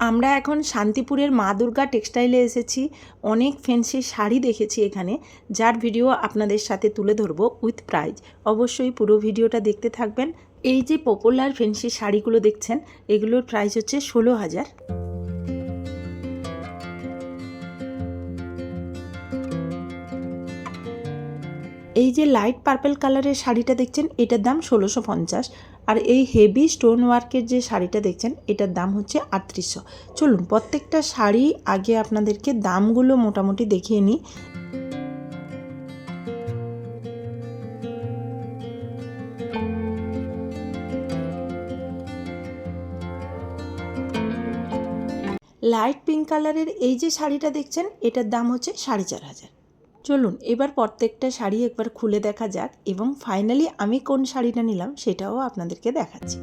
আমরা এখন শান্তিপুরের মা দুর্গা টেক্সটাইলে এসেছি। অনেক ফ্যান্সি শাড়ি দেখেছি এখানে, যার ভিডিও আপনাদের সাথে তুলে ধরবো উইথ প্রাইজ। অবশ্যই পুরো ভিডিওটা দেখতে থাকবেন। এই যে পপুলার ফ্যান্সি শাড়িগুলো দেখছেন, এগুলোর প্রাইস হচ্ছে 16,000। এই যে লাইট পার্পল কালারের শাড়িটা দেখছেন, এটার দাম 1650। আর এই হেভি স্টোন ওয়ার্কের যে শাড়িটা দেখছেন, এটার দাম হচ্ছে 3800। চলুন প্রত্যেকটা শাড়ি আগে আপনাদেরকে দামগুলো মোটামুটি দেখিয়ে নিই। লাইট পিঙ্ক কালারের এই যে শাড়িটা দেখছেন, এটার দাম হচ্ছে 4500। চলুন এবার প্রত্যেকটা শাড়ি একবার খুলে দেখা যাক, এবং ফাইনালি আমি কোন শাড়িটা নিলাম সেটাও আপনাদেরকে দেখাচ্ছি।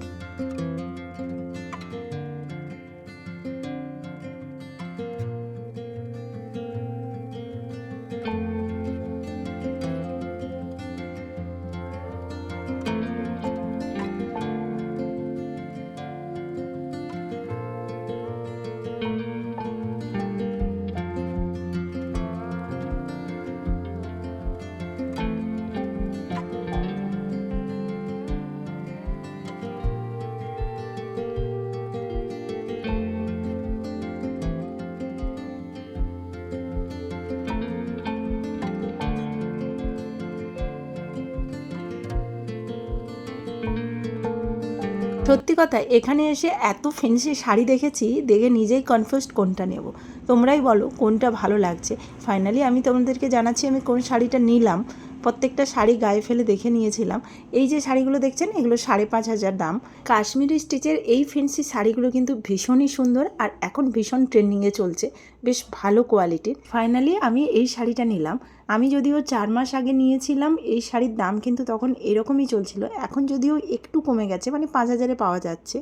সত্যি কথা, এখানে এসে এত ফ্যান্সি শাড়ি দেখেছি, দেখে নিজেই কনফিউজড কোনটা নেব। তোমরাই বলো কোনটা ভালো লাগছে। ফাইনালি আমি তোমাদেরকে জানাচ্ছি আমি কোন শাড়িটা নিলাম। প্রত্যেকটা শাড়ি গায়ে ফেলে দেখে নিয়েছিলাম। এই যে শাড়িগুলো দেখছেন, এগুলো 5500 দাম। কাশ্মীরি স্টিচের এই ফ্যান্সি শাড়িগুলো কিন্তু ভীষণই সুন্দর, আর এখন ভীষণ ট্রেন্ডিংয়ে চলছে, বেশ ভালো কোয়ালিটির। ফাইনালি আমি এই শাড়িটা নিলাম। আমি যদিও 4 মাস আগে নিয়েছিলাম, এই শাড়ির দাম কিন্তু তখন এরকমই চলছিল। এখন যদিও একটু কমে গেছে, মানে 5000-এ পাওয়া যাচ্ছে।